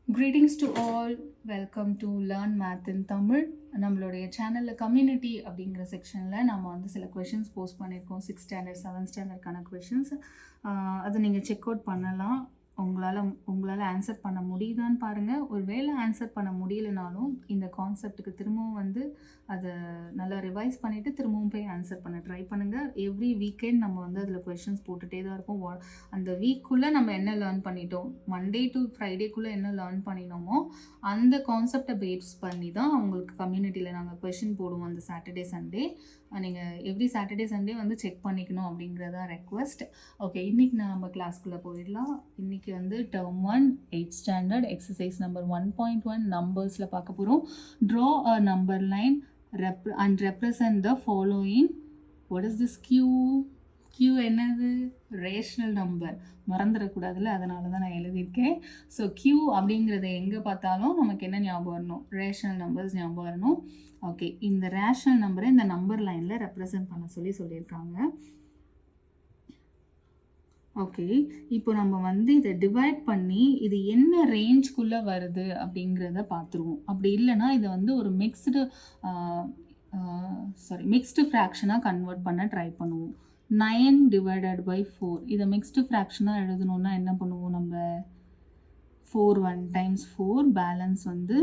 Greetings to all. Welcome to Learn Math in Tamil. நம்மளுடைய சேனலில் community அப்படிங்கிற செக்ஷனில் நம்ம வந்து சில கொஷின்ஸ் போஸ்ட் பண்ணியிருக்கோம். 6th standard 7th ஸ்டாண்டர்டுக்கான questions. அதை நீங்கள் செக் அவுட் பண்ணலாம். உங்களால் ஆன்சர் பண்ண முடியுதான்னு பாருங்கள். ஒரு வேளை ஆன்சர் பண்ண முடியலனாலும் இந்த கான்செப்ட்டுக்கு திரும்பவும் வந்து அதை நல்லா ரிவைஸ் பண்ணிவிட்டு திரும்பவும் போய் ஆன்சர் பண்ண ட்ரை பண்ணுங்கள். எவ்ரி வீக்கெண்ட் நம்ம வந்து அதில் கொஷின்ஸ் போட்டுகிட்டே தான் இருப்போம். அந்த வீக்குள்ளே நம்ம என்ன லேர்ன் பண்ணிட்டோம், மண்டே டு ஃப்ரைடேக்குள்ளே என்ன லேர்ன் பண்ணினோமோ அந்த கான்செப்டை பேஸ் பண்ணி தான் அவங்களுக்கு கம்யூனிட்டியில் நாங்கள் கொஷின் போடுவோம். அந்த சாட்டர்டே சண்டே நீங்கள் எவ்ரி சாட்டர்டே சண்டே வந்து செக் பண்ணிக்கணும் அப்படிங்கிறதா ரெக்வஸ்ட். ஓகே, இன்றைக்கி நம்ம கிளாஸ்க்குள்ளே போயிடலாம். இன்றைக்கி வந்து term 1 8th standard exercise number 1.1 நம்பர்ஸில் பார்க்க போகிறோம். Draw a number line and represent the following. What is this Q? Q என்னது? Rational number. மறந்துடக்கூடாதுல்ல, அதனால தான் நான் எழுதியிருக்கேன். ஸோ Q அப்படிங்கிறத எங்கே பார்த்தாலும் நமக்கு என்ன ஞாபகம் வரணும்? ரேஷ்னல் நம்பர்ஸ் ஞாபகம் வரணும். ஓகே, இந்த ரேஷ்னல் நம்பரை இந்த நம்பர் லைனில் ரெப்ரசன்ட் பண்ண சொல்லியிருக்காங்க. ஓகே, இப்போ நம்ம வந்து இதை டிவைட் பண்ணி இது என்ன ரேஞ்ச்குள்ளே வருது அப்படிங்கிறத பார்த்துருவோம். அப்படி இல்லைன்னா இதை வந்து ஒரு மிக்ஸ்டு ஃப்ராக்ஷனாக கன்வெர்ட் பண்ண ட்ரை பண்ணுவோம். 9 divided by 4 இதை மிக்ஸ்டு ஃப்ராக்ஷனாக எழுதணுன்னா என்ன பண்ணுவோம்? நம்ம 4 1 times 4 பேலன்ஸ் வந்து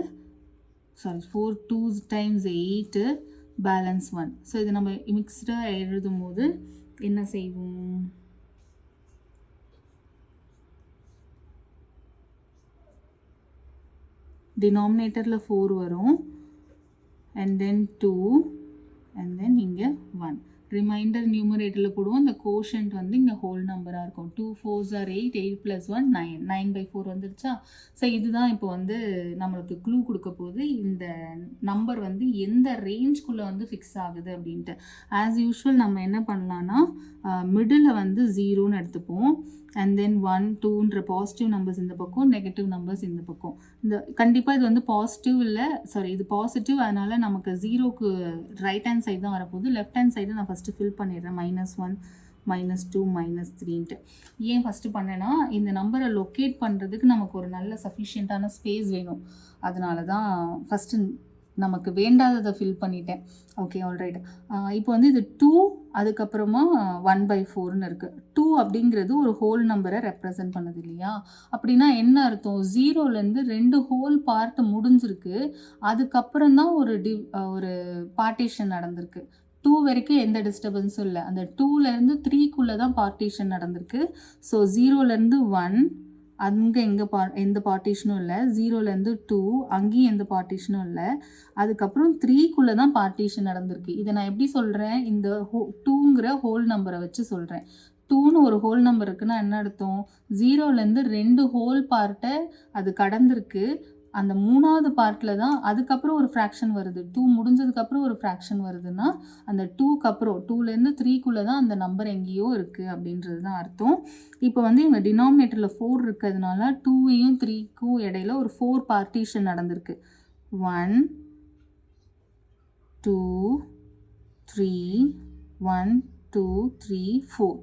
4 2 times 8 பேலன்ஸ் 1. ஸோ இதை நம்ம மிக்ஸ்டாக எழுதும் போது என்ன செய்வோம்? டினாமினேட்டரில் 4 வரும், and then 2, and then இங்கே 1. ரிமைண்டர் நியூமரேட்டரில் போடுவோம். இந்த கோஷன்ட் வந்து இங்கே ஹோல் நம்பராக இருக்கும். 2 4s are 8, 8 + 1 9, 9/4 வந்துடுச்சா? ஸோ இதுதான் இப்போ வந்து நம்மளுக்கு க்ளூ கொடுக்க போகுது, இந்த நம்பர் வந்து எந்த ரேஞ்ச்குள்ளே வந்து ஃபிக்ஸ் ஆகுது அப்படின்ட்டு. ஆஸ் யூஷுவல் நம்ம என்ன பண்ணலான்னா மிடில் வந்து 0ன்னு எடுத்துப்போம், அண்ட் தென் 1 2ன்ற பாசிட்டிவ் நம்பர்ஸ் இந்த பக்கம், நெகட்டிவ் நம்பர்ஸ் இந்த பக்கம். இந்த கண்டிப்பாக இது வந்து பாசிட்டிவ் இல்லை, இது பாசிட்டிவ், அதனால் நமக்கு 0க்கு ரைட் ஹேண்ட் சைடு தான் வரப்போகுது. லெஃப்ட் ஹேண்ட் சைடு நான் ஃபஸ்ட்டு ஃபில் பண்ணிடுறேன். -1 -2 -3ன்ட்டு. ஏன் ஃபஸ்ட்டு பண்ணேன்னா இந்த நம்பரை லொக்கேட் பண்ணுறதுக்கு நமக்கு ஒரு நல்ல சஃபிஷியண்ட்டான ஸ்பேஸ் வேணும். அதனால தான் ஃபஸ்ட்டு நமக்கு வேண்டாததை ஃபில் பண்ணிட்டேன். Okay, alright. இப்போ வந்து இது 2, அதுக்கப்புறமா 1/4ன்னு இருக்குது. 2 அப்படிங்கிறது ஒரு ஹோல் நம்பரை ரெப்ரசன்ட் பண்ணுது இல்லையா? அப்படின்னா என்ன அர்த்தம்? 0லேருந்து 2 ஹோல் பார்ட் முடிஞ்சிருக்கு, அதுக்கப்புறம் தான் ஒரு பார்ட்டிஷன் நடந்திருக்கு. 2 வரைக்கும் எந்த டிஸ்டர்பன்ஸும் இல்லை. அந்த 2லேருந்து 3க்குள்ளே தான் பார்ட்டிஷன் நடந்திருக்கு. ஸோ 0லேருந்து 1 அங்கே எந்த பார்ட்டிஷனும் இல்லை, 0லேருந்து 2 அங்கேயும் எந்த பார்ட்டிஷனும் இல்லை, அதுக்கப்புறம் 3க்குள்ளே தான் பார்ட்டிஷன் நடந்திருக்கு. இதை நான் எப்படி சொல்கிறேன்? இந்த 2ங்கிற ஹோல் நம்பரை வச்சு சொல்கிறேன். 2ன்னு ஒரு ஹோல் நம்பர் இருக்குன்னா என்ன அர்த்தம்? 0லேருந்து 2 ஹோல் பார்ட்டை அது கடந்திருக்கு. அந்த 3வது பார்ட்டில் தான் அதுக்கப்புறம் ஒரு ஃப்ராக்ஷன் வருது. 2 முடிஞ்சதுக்கப்புறம் ஒரு ஃப்ராக்ஷன் வருதுன்னா அந்த 2க்கு அப்புறம் 2லேருந்து 3க்குள்ளே தான் அந்த நம்பர் எங்கேயோ இருக்குது அப்படின்றது தான் அர்த்தம். இப்போ வந்து இங்கே டினாமினேட்டரில் 4 இருக்கிறதுனால 2யும் 3க்கும் இடையில ஒரு 4 பார்ட்டிஷன் நடந்திருக்கு. 1 2 3 1 2 3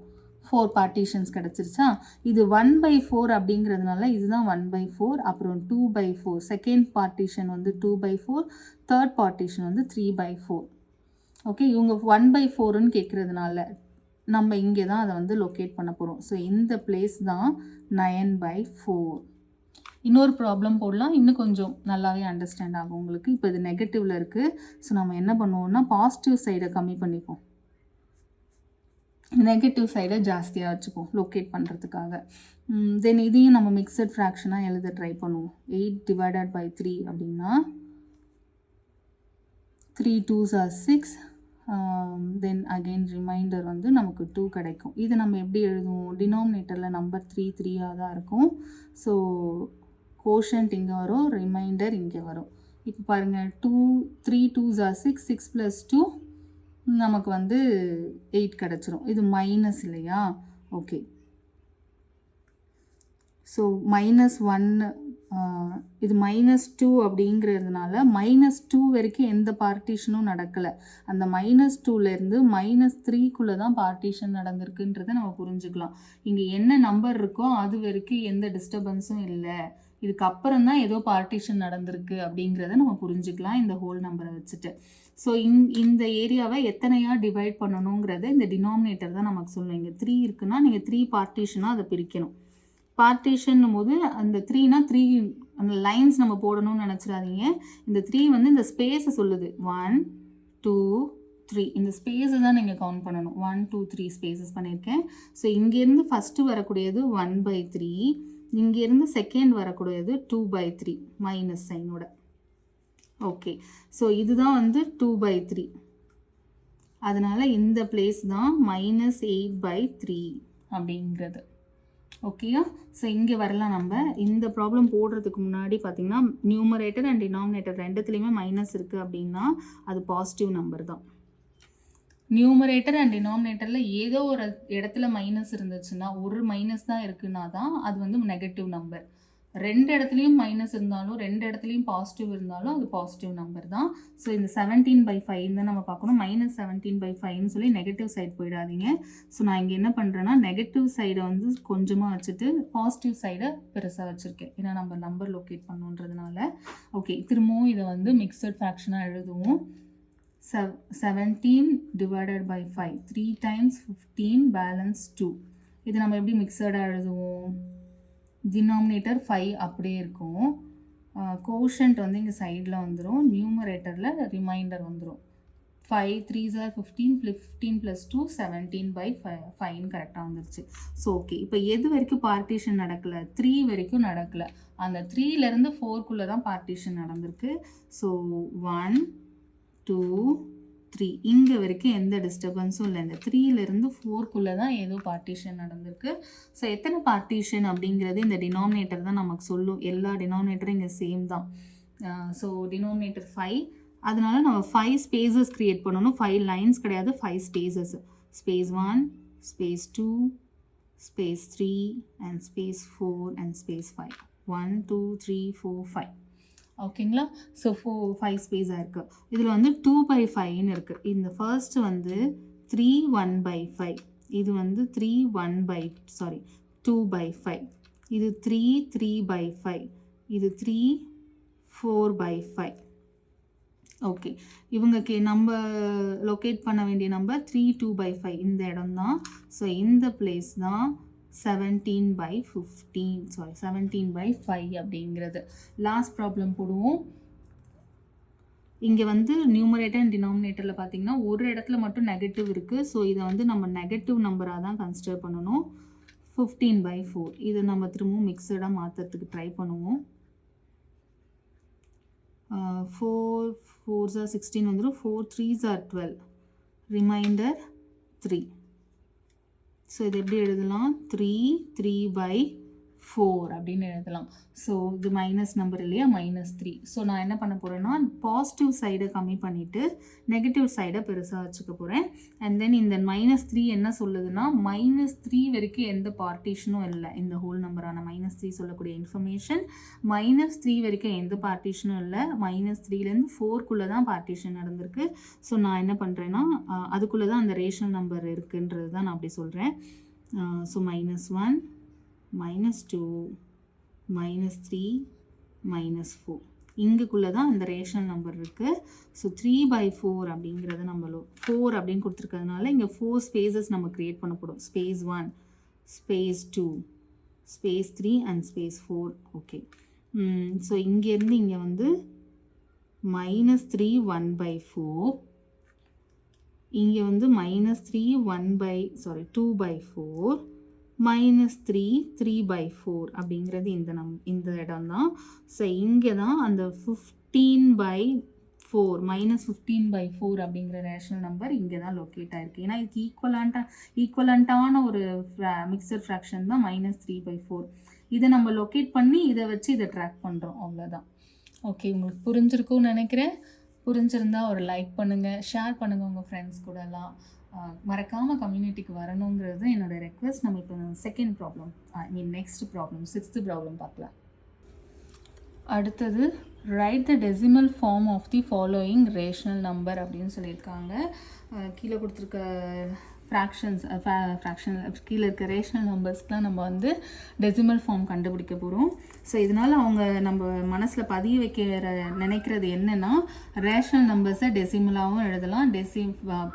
4 பார்ட்டிஷன்ஸ் கிடச்சிருச்சா? இது 1/4 அப்படிங்கிறதுனால இதுதான் 1/4, அப்புறம் 2/4, செகண்ட் பார்ட்டிஷன் வந்து 2/4, தேர்ட் பார்ட்டிஷன் வந்து 3/4. ஓகே, இவங்க 1/4ன்னு கேட்குறதுனால நம்ம இங்கே தான் அதை வந்து லொக்கேட் பண்ண போகிறோம். ஸோ இந்த பிளேஸ் தான் 9/4. இன்னொரு ப்ராப்ளம் போடலாம், இன்னும் கொஞ்சம் நல்லாவே அண்டர்ஸ்டாண்ட் ஆகும் உங்களுக்கு. இப்போ இது நெகட்டிவில் இருக்குது. ஸோ நம்ம என்ன பண்ணுவோம்னா பாசிட்டிவ் சைடை கம்மி பண்ணிப்போம், நெகட்டிவ் சைடை ஜாஸ்தியாக வச்சுப்போம் லொக்கேட் பண்ணுறதுக்காக. தென் இதையும் நம்ம மிக்சட் ஃப்ராக்ஷனாக எழுத ட்ரை பண்ணுவோம். 8 divided by 3 அப்படின்னா 3 2s are 6, then again reminder வந்து நமக்கு 2 கிடைக்கும். இது நம்ம எப்படி எழுதுவோம்? டினாமினேட்டரில் நம்பர் 3 3ஆக தான் இருக்கும். ஸோ கோஷன்ட் இங்கே வரும், ரிமைண்டர் இங்கே வரும். இப்போ பாருங்கள், 3 2s are 6, 6 + 2 நமக்கு வந்து 8 கிடச்சிரும். இது மைனஸ் இல்லையா? ஓகே, ஸோ -1 இது -2 அப்படிங்கிறதுனால -2 வரைக்கும் எந்த பார்ட்டிஷனும் நடக்கலை. அந்த -2லேருந்து -3க்குள்ளே தான் பார்ட்டிஷன் நடந்திருக்குன்றதை நம்ம புரிஞ்சுக்கலாம். இங்கே என்ன நம்பர் இருக்கோ அது வரைக்கும் எந்த டிஸ்டர்பன்ஸும் இல்லை, இதுக்கப்புறம் தான் ஏதோ பார்ட்டிஷன் நடந்திருக்கு அப்படிங்கிறத நம்ம புரிஞ்சுக்கலாம் இந்த ஹோல் நம்பரை வச்சுட்டு. ஸோ இந்த ஏரியாவை எத்தனையாக டிவைட் பண்ணணுங்கிறத இந்த டினாமினேட்டர் தான் நமக்கு சொல்லணும். இங்கே 3 இருக்குன்னா நீங்கள் 3 பார்ட்டிஷனாக அதை பிரிக்கணும். பார்ட்டிஷன் போது அந்த 3னா 3 அந்த லைன்ஸ் நம்ம போடணும்னு நினச்சிடாதீங்க. இந்த 3 வந்து இந்த ஸ்பேஸை சொல்லுது. 1 2 3 இந்த ஸ்பேஸை தான் நீங்கள் கவுண்ட் பண்ணணும். 1 2 3 ஸ்பேசஸ் பண்ணியிருக்கேன். ஸோ இங்கேருந்து ஃபஸ்ட்டு வரக்கூடியது 1/3, இங்கேருந்து செகண்ட் வரக்கூடியது 2/3 மைனஸ் சைனோட. ஓகே, ஸோ இதுதான் வந்து 2/3, அதனால் இந்த பிளேஸ் தான் -8/3 அப்படிங்கிறது. ஓகேயா? ஸோ இங்கே வரலாம். நம்ம இந்த ப்ராப்ளம் போடுறதுக்கு முன்னாடி பார்த்திங்கன்னா நியூமரேட்டர் அண்ட் டினாமினேட்டர் ரெண்டுத்துலேயுமே மைனஸ் இருக்குது அப்படின்னா அது பாசிட்டிவ் நம்பர் தான். நியூமரேட்டர் அண்ட் டினாமினேட்டரில் ஏதோ ஒரு இடத்துல மைனஸ் இருந்துச்சுன்னா, ஒரு மைனஸ் தான் இருக்குன்னா தான் அது வந்து நெகட்டிவ் நம்பர். ரெண்டு இடத்துலையும் மைனஸ் இருந்தாலும் ரெண்டு இடத்துலையும் பாசிட்டிவ் இருந்தாலும் அது பாசிட்டிவ் நம்பர் தான். ஸோ இந்த 17/5 தான் நம்ம பார்க்கணும். -17/5ன்னு சொல்லி நெகட்டிவ் சைடு போயிடாதீங்க. ஸோ நான் இங்கே என்ன பண்ணுறேன்னா நெகட்டிவ் சைடை வந்து கொஞ்சமாக வச்சுட்டு பாசிட்டிவ் சைடை பெருசாக வச்சுருக்கேன். ஏன்னா நம்ம நம்பர் லொக்கேட் பண்ணுன்றதுனால. ஓகே, திரும்பவும் இதை வந்து மிக்சட் ஃப்ராக்ஷனாக எழுதுவோம். 17 divided by 5, 3 times 15 balance 2. இது நம்ம எப்படி மிக்சடாக எழுதுவோம்? டினாமினேட்டர் 5 அப்படியே இருக்கும். கோஷன்ட் வந்து இங்கே சைடில் வந்துடும். நியூமரேட்டரில் ரிமைண்டர் வந்துடும். 5 3s are 15, 15 + 2 17/5 கரெக்டாக வந்துருச்சு. ஸோ ஓகே, இப்போ எது வரைக்கும் பார்ட்டிஷன் நடக்கலை? 3 வரைக்கும் நடக்கலை. அந்த 3லேருந்து 4க்குள்ளே தான் பார்ட்டிஷன் நடந்திருக்கு. ஸோ 1 2 3 இங்கே வரைக்கும் எந்த டிஸ்டர்பன்ஸும் இல்லை. இந்த 3லேருந்து 4க்குள்ளே தான் ஏதோ பார்ட்டிஷன் நடந்திருக்கு. ஸோ எத்தனை பார்ட்டிஷன் அப்படிங்கிறது இந்த டினாமினேட்டர் தான் நமக்கு சொல்லும். எல்லா டினாமினேட்டரும் இங்கே சேம் தான். ஸோ டினாமினேட்டர் 5, அதனால நம்ம 5 ஸ்பேசஸ் க்ரியேட் பண்ணணும். 5 லைன்ஸ் கிடையாது, 5 spaces. Space 1, space 2, space 3 and space 4 and space 5. 1 2 3 4 5. ஓகேங்களா? ஸோ 5 ஸ்பேஸாக இருக்குது. இதில் வந்து 2/5ன்னு இருக்குது. இந்த ஃபர்ஸ்ட்டு வந்து 3 1/5, இது வந்து 2/5, இது 3 3/5, இது 3 4/5. ஓகே, இவங்களுக்கு நம்ம லொக்கேட் பண்ண வேண்டிய நம்பர் 3 2/5 இந்த இடம் தான். ஸோ இந்த பிளேஸ் தான் 17/5 அப்படிங்கிறது. லாஸ்ட் ப்ராப்ளம் போடுவோம். இங்கே வந்து நியூமரேட்டர் அண்ட் டினாமினேட்டரில் பார்த்தீங்கன்னா ஒரு இடத்துல மட்டும் நெகட்டிவ் இருக்குது. ஸோ இதை வந்து நம்ம நெகட்டிவ் நம்பராக தான் கன்சிடர் பண்ணணும். 15/4 இதை நம்ம திரும்பவும் மிக்சடாக மாற்றுறதுக்கு ட்ரை பண்ணுவோம். 4 4s are 16 வந்துடும். 4 3s are 12, ரிமைண்டர் 3. ஸோ இது எப்படி எழுதலாம்? 3 3/4 அப்படின்னு எழுதலாம். ஸோ இது மைனஸ் நம்பர் இல்லையா, -3. ஸோ நான் என்ன பண்ண போகிறேன்னா பாசிட்டிவ் சைடை கம்மி பண்ணிவிட்டு நெகட்டிவ் சைடை பெருசாக வச்சுக்க போகிறேன். அண்ட் தென் இந்த -3 என்ன சொல்லுதுன்னா -3 வரைக்கும் எந்த பார்ட்டிஷனும் இல்லை. இந்த ஹோல் நம்பரான -3 சொல்லக்கூடிய இன்ஃபர்மேஷன் -3 வரைக்கும் எந்த பார்ட்டிஷனும் இல்லை. -3லேருந்து 4க்குள்ளே தான் பார்ட்டிஷன் நடந்திருக்கு. ஸோ நான் என்ன பண்ணுறேன்னா அதுக்குள்ளே தான் அந்த ரேஷனல் நம்பர் இருக்குன்றது தான் நான் அப்படி சொல்கிறேன். ஸோ -1 -2 -3 -4 இங்குக்குள்ளே தான் அந்த ரேஷனல் நம்பர் இருக்குது. ஸோ 3/4 அப்படிங்கிறது நம்ம 4 அப்படின்னு கொடுத்துருக்கிறதுனால இங்கே 4 ஸ்பேசஸ் நம்ம க்ரியேட் பண்ண போகிறோம். Space 1, space 2, space 3 and space 4. Okay, so இங்கேருந்து இங்கே வந்து -3 1/4, இங்கே வந்து -3 2/4, -3 3/4 அப்படிங்கிறது இந்த இடம் தான். ஸோ இங்கே தான் அந்த 15/4 -15/4 அப்படிங்கிற ரேஷனல் நம்பர் இங்கே தான் லொக்கேட் ஆகிருக்கு. ஏன்னா இதுக்கு ஈக்குவலண்ட்டான ஒரு மிக்சர் ஃப்ராக்ஷன் தான் -3/4. இதை நம்ம லொக்கேட் பண்ணி இதை வச்சு இதை ட்ராக் பண்ணுறோம், அவ்வளோதான். ஓகே, உங்களுக்கு புரிஞ்சிருக்கும்னு நினைக்கிறேன். புரிஞ்சிருந்தா ஒரு லைக் பண்ணுங்கள், ஷேர் பண்ணுங்கள் உங்கள் ஃப்ரெண்ட்ஸ் கூடலாம். மறக்காமல் கம்யூனிட்டிக்கு வரணுங்கிறது என்னோடய ரெக்வெஸ்ட். நம்ம இப்போ second problem, next problem 6th problem பார்க்கலாம். அடுத்தது write the decimal form of the following rational number அப்படின்னு சொல்லியிருக்காங்க. கீழே கொடுத்துருக்க ஃப்ராக்ஷன் கீழே இருக்க ரேஷனல் நம்பர்ஸ்க்குலாம் நம்ம வந்து டெசிமல் ஃபார்ம் கண்டுபிடிக்க போகிறோம். ஸோ இதனால் அவங்க நம்ம மனசில் பதிய வைக்கிற நினைக்கிறது என்னென்னா, ரேஷனல் நம்பர்ஸை டெசிமலாகவும் எழுதலாம்,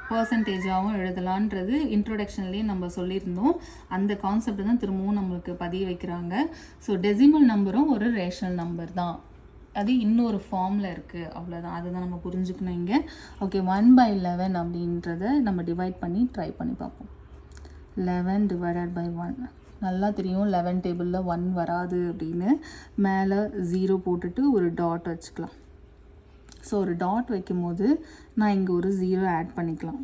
பர்சன்டேஜாகவும் எழுதலான்றது இன்ட்ரோடக்ஷன்லேயே நம்ம சொல்லியிருந்தோம். அந்த கான்செப்ட் தான் திரும்பவும் நம்மளுக்கு பதிய வைக்கிறாங்க. ஸோ டெசிமல் நம்பரும் ஒரு ரேஷனல் நம்பர் தான், அது இன்னொரு ஃபார்மில் இருக்குது, அவ்வளோதான். அதுதான் நம்ம புரிஞ்சுக்கணும் இங்கே. ஓகே, 1/11 அப்படின்றத நம்ம டிவைட் பண்ணி ட்ரை பண்ணி பார்ப்போம். 11 divided by 1. நல்லா தெரியும் 11 டேபிளில் 1 வராது அப்படின்னு. மேலே 0 போட்டுட்டு ஒரு டாட் வச்சுக்கலாம். ஸோ ஒரு டாட் வைக்கும் போது நான் இங்கே ஒரு 0 ஆட் பண்ணிக்கலாம்.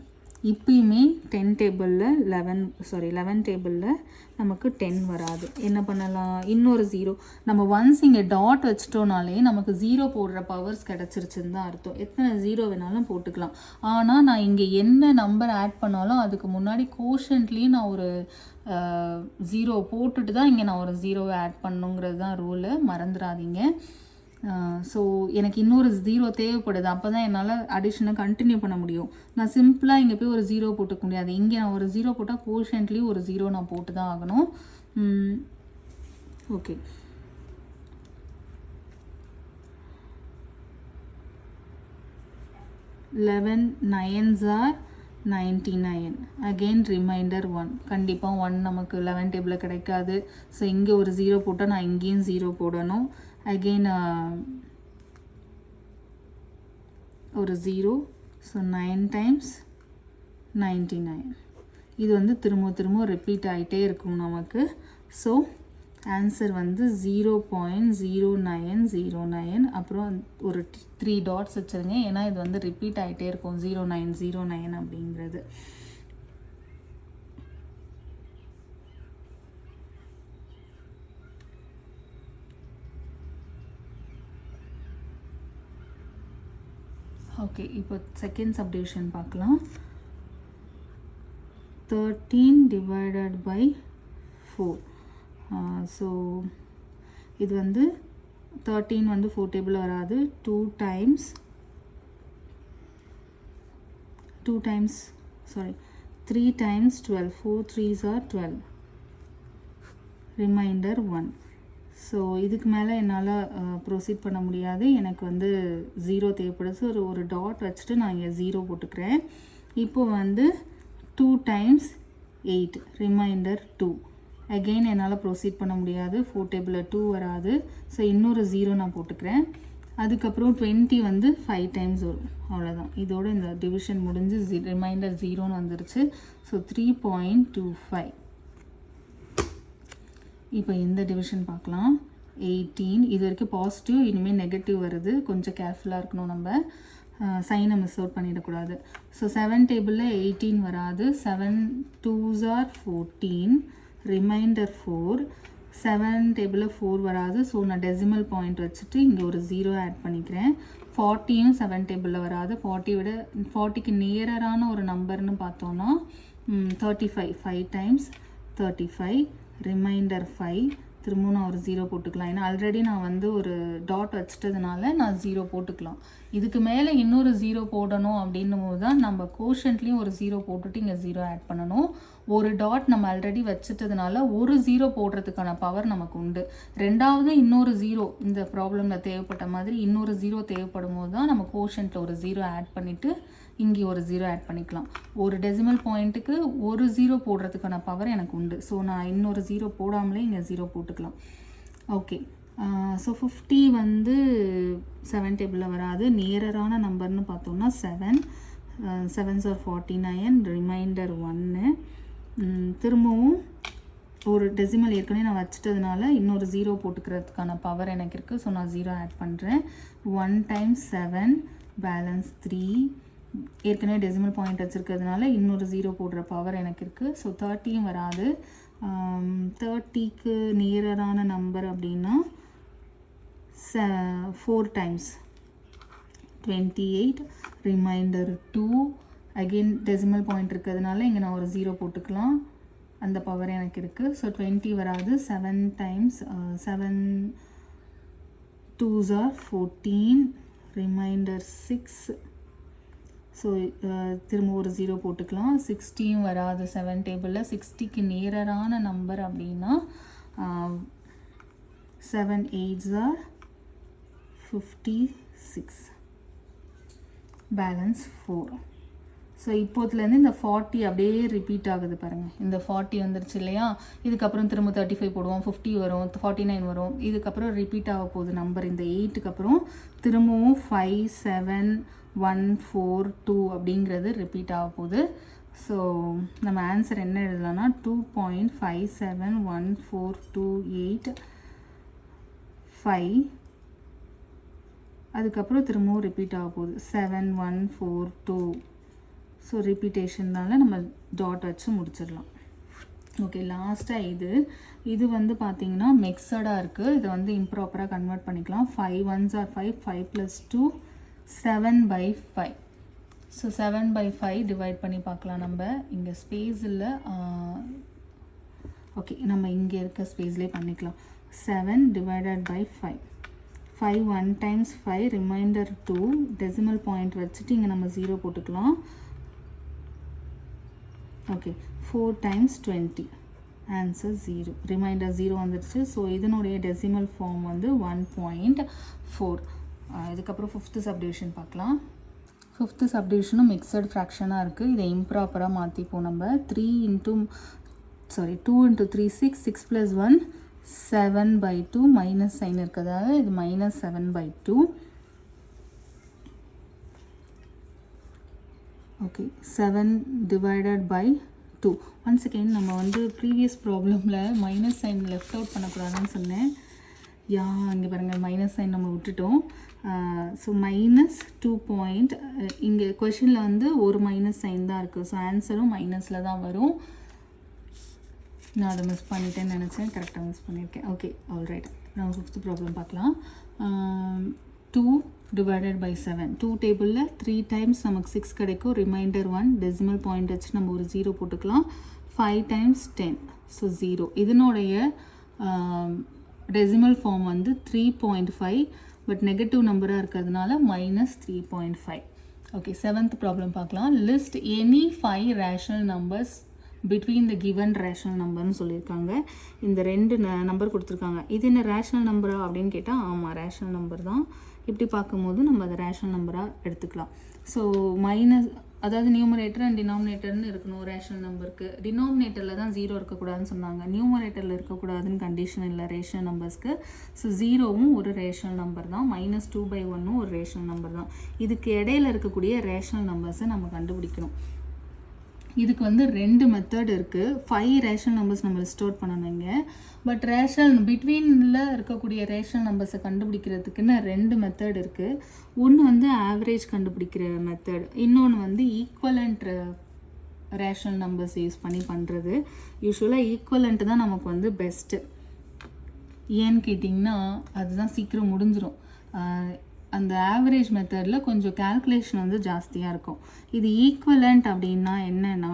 இப்போயுமே 10 டேபிளில் 11 டேபிளில் நமக்கு 10 வராது. என்ன பண்ணலாம், இன்னொரு 0. நம்ம ஒன்ஸ் இங்கே டாட் வச்சிட்டோனாலே நமக்கு 0 போடுற பவர்ஸ் கிடச்சிருச்சுன்னு தான் அர்த்தம். எத்தனை 0 வேணாலும் போட்டுக்கலாம். ஆனால் நான் இங்கே என்ன நம்பர் ஆட் பண்ணாலும் அதுக்கு முன்னாடி கோஷன்ட்லேயும் நான் ஒரு 0 போட்டுட்டு தான் இங்கே நான் ஒரு 0 ஆட் பண்ணுங்கிறது தான் ரூலு, மறந்துடாதீங்க. ஸோ எனக்கு இன்னொரு 0 தேவைப்படுது, அப்போ தான் என்னால் அடிஷனை கண்டினியூ பண்ண முடியும். நான் சிம்பிளாக இங்கே போய் ஒரு 0 போட்டுக்க முடியாது. இங்கே நான் ஒரு 0 போட்டால் கோஷன்ட்லேயும் ஒரு 0 நான் போட்டு தான் ஆகணும். Okay, eleven 9s are 99. Again reminder 1. கண்டிப்பாக 1 நமக்கு 11 டேபிளில் கிடைக்காது. ஸோ இங்கே ஒரு 0 போட்டால் நான் இங்கேயும் 0 போடணும். அகெயின் ஒரு 0. So 9 times 99. இது வந்து திரும்ப ரிப்பீட் ஆகிட்டே இருக்கும் நமக்கு. ஸோ ஆன்சர் வந்து 0.0909. அப்புறம் ஒரு 3 டாட்ஸ் வச்சுருங்க, ஏன்னா இது வந்து ரிப்பீட் ஆகிட்டே இருக்கும் 0909 அப்படிங்கிறது. ஓகே, இப்போ செகண்ட் சப்டிவிஷன் பார்க்கலாம். 13 divided by 4. ஸோ இது வந்து 13 வந்து 4 டேபிள் வராது. 3 times 12. 4 3s are 12. Reminder 1. So இதுக்கு மேலே என்னால் ப்ரொசீட் பண்ண முடியாது. எனக்கு வந்து 0 தேவைப்படுது. ஒரு டாட் வச்சுட்டு நான் இங்கே 0 போட்டுக்கிறேன். இப்போ வந்து 2 times 8. ரிமைண்டர் 2. அகெயின் என்னால் ப்ரொசீட் பண்ண முடியாது, 4 டேபிளில் 2 வராது. ஸோ இன்னொரு 0 நான் போட்டுக்கிறேன். அதுக்கப்புறம் 20 வந்து 5 times வரும், அவ்வளோதான். இதோட இந்த டிவிஷன் முடிஞ்சு ரிமைண்டர் 0ன்னு வந்துருச்சு. ஸோ 3.25. இப்போ இந்த டிவிஷன் பார்க்கலாம். 18. இது வரைக்கும் பாசிட்டிவ், இனிமேல் நெகட்டிவ் வருது, கொஞ்சம் கேர்ஃபுல்லாக இருக்கணும் நம்ம, சைனை மிஸ் அவுட் பண்ணிடக்கூடாது. ஸோ 7 டேபிளில் 18 வராது. 7 2s are 14. ரிமைண்டர் 4. 7 டேபிளில் 4 வராது. ஸோ நான் டெசிமல் பாயிண்ட் வச்சுட்டு இங்கே ஒரு 0 ஆட் பண்ணிக்கிறேன். 40யும் 7 டேபிளில் வராது. 40க்கு நியரான ஒரு நம்பர்னு பார்த்தோன்னா 35. 5 times 35. ரிமைண்டர் 5. திரும்பவும் நான் ஒரு 0 போட்டுக்கலாம், ஏன்னா ஆல்ரெடி நான் வந்து ஒரு டாட் வச்சிட்டதுனால நான் 0 போட்டுக்கலாம். இதுக்கு மேலே இன்னொரு 0 போடணும் அப்படின்னும் போது தான் நம்ம கோஷன்ட்லேயும் ஒரு 0 போட்டுட்டு இங்கே 0 ஆட் பண்ணணும். ஒரு டாட் நம்ம ஆல்ரெடி வச்சுட்டதுனால ஒரு 0 போடுறதுக்கான பவர் நமக்கு உண்டு. ரெண்டாவது இன்னொரு 0 இந்த ப்ராப்ளமில் தேவைப்பட்ட மாதிரி இன்னொரு 0 தேவைப்படும் போது தான் நம்ம கோஷன்ட்டில் ஒரு 0 ஆட் பண்ணிவிட்டு இங்கே ஒரு 0 ஆட் பண்ணிக்கலாம். ஒரு டெசிமல் பாயிண்ட்டுக்கு ஒரு 0 போடுறதுக்கான பவர் எனக்கு உண்டு. ஸோ நான் இன்னொரு 0 போடாமலே இங்கே 0 போட்டுக்கலாம். ஓகே, ஸோ 50 வந்து 7 டேபிளில் வராது. நியரான நம்பர்னு பார்த்தோம்னா 7. 7s are 49. ரிமைண்டர் 1. திரும்பவும் ஒரு டெசிமல் ஏற்கனவே நான் வச்சிட்டதுனால இன்னொரு 0 போட்டுக்கிறதுக்கான பவர் எனக்கு இருக்குது. ஸோ நான் 0 ஆட் பண்ணுறேன். 1 times 7. பேலன்ஸ் 3. ஏற்கனவே டெசிமல் பாயிண்ட் வச்சுருக்கிறதுனால இன்னொரு 0 போடுற பவர் எனக்கு இருக்குது. ஸோ 30யும் வராது. 30க்கு நியரான நம்பர் அப்படின்னா 4 times 28. Reminder 2. Again decimal point இருக்கிறதுனால இங்கே நான் ஒரு 0 போட்டுக்கலாம், அந்த பவர் எனக்கு இருக்குது. ஸோ 20 வராது. 7 times 7 2s are 14, remainder 6. So திரும்ப ஒரு 0 போட்டுக்கலாம். 60 வராது 7 டேபிளில். 60க்கு நேரான நம்பர் அப்படின்னா 7 8s are 56, பேலன்ஸ் 4. ஸோ இப்போதுலேருந்து இந்த 40 அப்படியே ரிப்பீட் ஆகுது பாருங்கள். இந்த 40 வந்துருச்சு இல்லையா, இதுக்கப்புறம் திரும்ப 35 போடுவோம், 50 வரும், 49 வரும். இதுக்கப்புறம் ரிப்பீட் ஆக போகுது நம்பர். இந்த 8க்கு அப்புறம் திரும்பவும் 5 7 1 4 2 அப்படிங்கிறது ரிப்பீட் ஆக போகுது. ஸோ நம்ம ஆன்சர் என்ன எழுதலாம்னா 2.571428 5. அதுக்கப்புறம் திரும்பவும் ரிப்பீட் ஆக போகுது 7 1 4 2. ஸோ ரிப்பீட்டேஷன்னால நம்ம டாட் வச்சு முடிச்சிடலாம். ஓகே, லாஸ்ட்டாக இது வந்து பார்த்திங்கன்னா மிக்சடாக இருக்குது. இதை வந்து இம்ப்ராப்பராக கன்வெர்ட் பண்ணிக்கலாம். 5 1s are 5, 5 + 2 7/5. ஸோ 7/5 டிவைட் பண்ணி பார்க்கலாம். நம்ம இங்கே ஸ்பேஸ் இல்லை, ஓகே நம்ம இங்கே இருக்க ஸ்பேஸ்லேயே பண்ணிக்கலாம். 7 divided by 5. 5 1 times 5, reminder 2. Decimal point வச்சுட்டு இங்கே நம்ம 0 போட்டுக்கலாம். Okay, 4 times 20, answer 0. ரிமைண்டர் 0 வந்துடுச்சு. ஸோ இதனுடைய டெசிமல் ஃபார்ம் வந்து 1.4. இதுக்கப்புறம் 5th சப்டிவிஷன் பார்க்கலாம். 5th சப்டிவிஷனும் மிக்சட் ஃப்ராக்ஷனாக இருக்குது. இதை இம்ப்ராப்பராக மாற்றிப்போம் நம்ம. 2 into 3 6, 6 + 1 7/2, மைனஸ் சைன் இருக்கிறதால இது -7/2. Okay, 7 divided by 2. Once again நம்ம வந்து ப்ரீவியஸ் ப்ராப்ளமில் மைனஸ் சைன் லெஃப்ட் அவுட் பண்ணக்கூடாதுன்னு சொன்னேன். இங்கே பாருங்கள், மைனஸ் சைன் நம்ம விட்டுட்டோம். ஸோ -2. இங்கே கொஷனில் வந்து ஒரு மைனஸ் சைன் தான் இருக்குது. ஸோ ஆன்சரும் மைனஸில் தான் வரும். நான் அதை மிஸ் பண்ணிட்டேன்னு நினச்சேன், கரெக்டாக மிஸ் பண்ணியிருக்கேன். Okay, alright. நம்ம 5th ப்ராப்ளம் பார்க்கலாம். 2 divided by 7. 2 டேபிளில் 3 times நமக்கு 6 கிடைக்கும். ரிமைண்டர் 1, டெசிமல் பாயிண்ட் வச்சு நம்ம ஒரு 0 போட்டுக்கலாம். 5 times 10, ஸோ 0. இதனுடைய டெசிமல் ஃபார்ம் வந்து 3.5, பட் நெகட்டிவ் நம்பராக இருக்கிறதுனால -3.5. ஓகே, 7th ப்ராப்ளம் பார்க்கலாம். List any 5 rational numbers between the given rational நம்பர்னு சொல்லியிருக்காங்க. இந்த 2 நம்பர் கொடுத்துருக்காங்க. இது என்ன ரேஷனல் நம்பரா அப்படின்னு கேட்டால் ஆமாம், ரேஷனல் நம்பர் தான். இப்படி பார்க்கும்போது நம்ம அதை ரேஷனல் நம்பராக எடுத்துக்கலாம். ஸோ அதாவது நியூமரேட்டர் அண்ட் டினாமினேட்டர்னு இருக்கணும் ரேஷனல் நம்பருக்கு. டினாமினேட்டரில் தான் 0 இருக்கக்கூடாதுன்னு சொன்னாங்க. நியூமரேட்டரில் இருக்கக்கூடாதுன்னு கண்டிஷன் இல்லை ரேஷனல் நம்பர்ஸ்க்கு. ஸோ 0வும் ஒரு ரேஷனல் நம்பர் தான், -2/1ம் ஒரு ரேஷனல் நம்பர் தான். இதுக்கு இடையில இருக்கக்கூடிய ரேஷனல் நம்பர்ஸை நம்ம கண்டுபிடிக்கணும். இதுக்கு வந்து 2 மெத்தட் இருக்குது. 5 ரேஷனல் நம்பர்ஸ் நம்ம லிஸ்ட் அவுட் பண்ணணுங்க. பட் பிட்வீனில் இருக்கக்கூடிய ரேஷனல் நம்பர்ஸை கண்டுபிடிக்கிறதுக்குன்னு 2 மெத்தட் இருக்குது. ஒன்று வந்து ஆவரேஜ் கண்டுபிடிக்கிற மெத்தட், இன்னொன்று வந்து ஈக்குவலண்ட் ரேஷனல் நம்பர்ஸ் யூஸ் பண்ணி பண்ணுறது. யூஸ்வலாக ஈக்குவலண்ட் தான் நமக்கு வந்து பெஸ்ட்டு. ஏன்னு கேட்டிங்கன்னா அதுதான் சீக்கிரம் முடிஞ்சிடும். அந்த ஆவரேஜ் மெத்தடில் கொஞ்சம் கால்குலேஷன் வந்து ஜாஸ்தியாக இருக்கும். இது ஈக்குவலண்ட் அப்படின்னா என்னென்னா,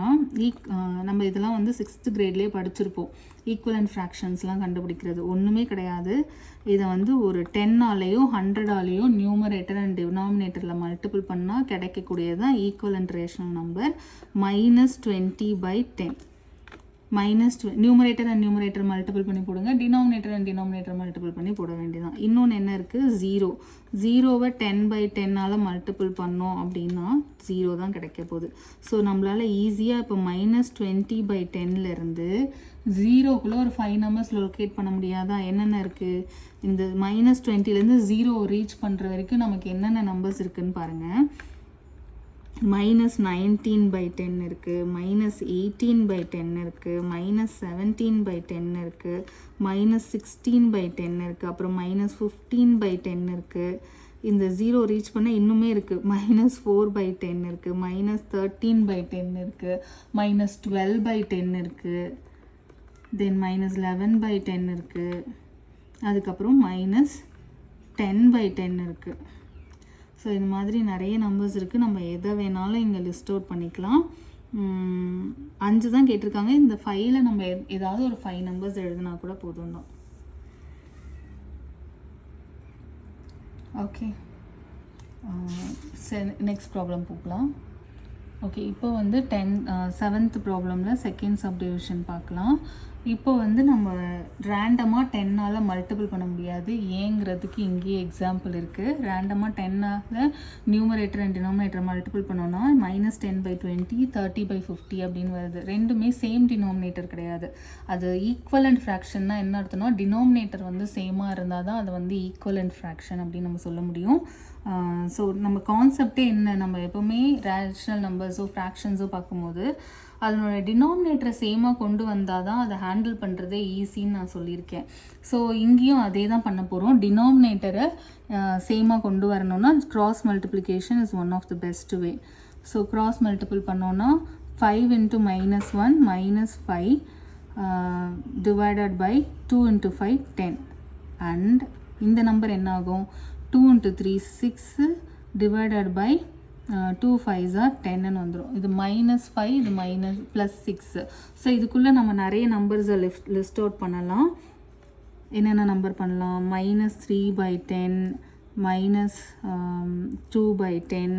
நம்ம இதெல்லாம் வந்து 6th கிரேட்லேயே படிச்சிருப்போம். ஈக்குவலண்ட் ஃப்ராக்ஷன்ஸ்லாம் கண்டுபிடிக்கிறது ஒன்றுமே கிடையாது. இதை வந்து ஒரு 10ஆலேயோ 100ஆலேயோ நியூமரேட்டர் அண்ட் டினாமினேட்டரில் மல்டிபிள் பண்ணால் கிடைக்கக்கூடியது தான் equivalent rational number. -20/10. Numerator and numerator multiple பண்ணி போடுங்க, டினாமினேட்டர் அண்ட் டினாமினேட்டர் மல்டிபிள் பண்ணி போட வேண்டியதான். இன்னொன்று என்ன இருக்குது, 0வை 10/10ஆல் மல்டிபிள் பண்ணோம் அப்படின்னா 0 தான் கிடைக்க போகுது. ஸோ நம்மளால் ஈஸியாக இப்போ -20/10லேருந்து 0க்குள்ளே ஒரு 5 நம்பர்ஸ் லொக்கேட் பண்ண முடியாதா? என்னென்ன இருக்குது, இந்த -20லேருந்து 0 ரீச் பண்ணுற வரைக்கும் நமக்கு என்னென்ன நம்பர்ஸ் இருக்குதுன்னு பாருங்கள். -19/10 இருக்குது, -18/10 இருக்குது, -17/10 இருக்குது, -16/10 இருக்குது, அப்புறம் -15/10 இருக்குது. இந்த 0 ரீச் பண்ண இன்னுமே இருக்குது. -4/10 இருக்குது, -13/10 இருக்குது, -12/10 இருக்குது, தென் -11/10 இருக்குது, அதுக்கப்புறம் -10/10 இருக்குது. ஸோ இது மாதிரி நிறைய நம்பர்ஸ் இருக்குது. நம்ம எதை வேணாலும் இங்கே லிஸ்ட் அவுட் பண்ணிக்கலாம். 5 தான் கேட்டிருக்காங்க. இந்த 5ல் நம்ம ஏதாவது ஒரு 5 நம்பர்ஸ் எழுதினா கூட போதும் தான். ஓகே, நெக்ஸ்ட் ப்ராப்ளம் போகலாம். ஓகே, இப்போ வந்து 7th ப்ராப்ளமில் செகண்ட் சப்டிவிஷன் பார்க்கலாம். இப்போ வந்து நம்ம ரேண்டமாக 10ஆல் மல்டிபிள் பண்ண முடியாது. ஏங்கிறதுக்கு இங்கேயே எக்ஸாம்பிள் இருக்குது. ரேண்டமாக 10ஆல் நியூமரேட்டர் அண்ட் டினாமினேட்டர் மல்டிபிள் பண்ணோன்னா -10/20 30/50 அப்படின்னு வருது. ரெண்டுமே சேம் டினாமினேட்டர் கிடையாது. அது ஈக்குவலண்ட் ஃப்ராக்ஷன்னா என்ன அர்த்தம்னா, டினாமினேட்டர் வந்து சேமாக இருந்தால் தான் அது வந்து ஈக்குவலண்ட் ஃப்ராக்ஷன் அப்படின்னு நம்ம சொல்ல முடியும். ஸோ நம்ம கான்செப்டே என்ன, நம்ம எப்போவுமே ரேஷனல் நம்பர்ஸோ ஃப்ராக்ஷன்ஸோ பார்க்கும்போது அதனோட டினாமினேட்டரை சேமாக கொண்டு வந்தால் தான் அதை ஹேண்டில் பண்ணுறதே ஈஸின்னு நான் சொல்லியிருக்கேன். ஸோ இங்கேயும் அதே தான் பண்ண போகிறோம். டினாமினேட்டரை சேமாக கொண்டு வரணும்னா cross multiplication is one of the best way. So cross multiple பண்ணோன்னா 5 × -1 -5 டிவைடட் பை 2 × 5 10. அண்ட் இந்த நம்பர் என்ன ஆகும், 2 × 3 6 டிவைடட் பை 2 5s are 10ன்னு வந்துடும். இது -5, இது +6. ஸோ இதுக்குள்ளே நம்ம நிறைய நம்பர்ஸை லிஸ்ட் அவுட் பண்ணலாம். என்னென்ன நம்பர் பண்ணலாம், -3/10 -2/10,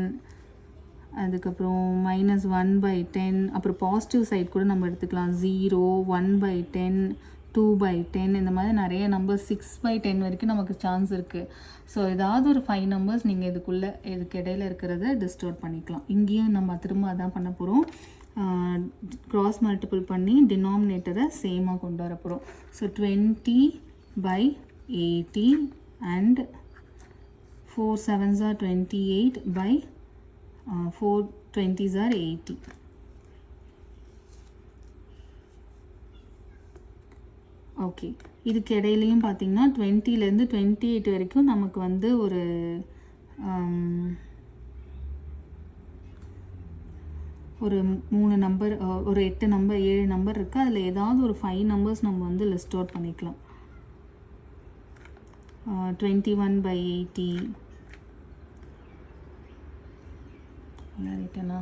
அதுக்கப்புறம் -1/10. அப்புறம் பாசிட்டிவ் சைட் கூட நம்ம எடுத்துக்கலாம். 0 1/10 2/10 இந்த மாதிரி நிறைய நம்பர் 6/10 வரைக்கும் நமக்கு சான்ஸ் இருக்குது. ஸோ ஏதாவது ஒரு 5 நம்பர்ஸ் நீங்கள் இதுக்கு இடையில இருக்கிறத டிஸ்டோர் பண்ணிக்கலாம். இங்கேயும் நம்ம திரும்ப அதான் பண்ண போகிறோம். கிராஸ் மல்டிபிள் பண்ணி டினாமினேட்டரை சேமாக கொண்டு வர போகிறோம். So 20/80 and 4 7s are 28/4 20s are 80. Okay, இதுக்கு இடையிலையும் பார்த்திங்கன்னா 20லேருந்து 28 வரைக்கும் நமக்கு வந்து ஒரு 3 நம்பர், ஒரு 8 நம்பர் 7 நம்பர் இருக்குது. அதில் ஏதாவது ஒரு 5 நம்பர்ஸ் நம்ம வந்து லிஸ்ட் அவுட் பண்ணிக்கலாம். 21/80 ரைட்டனா,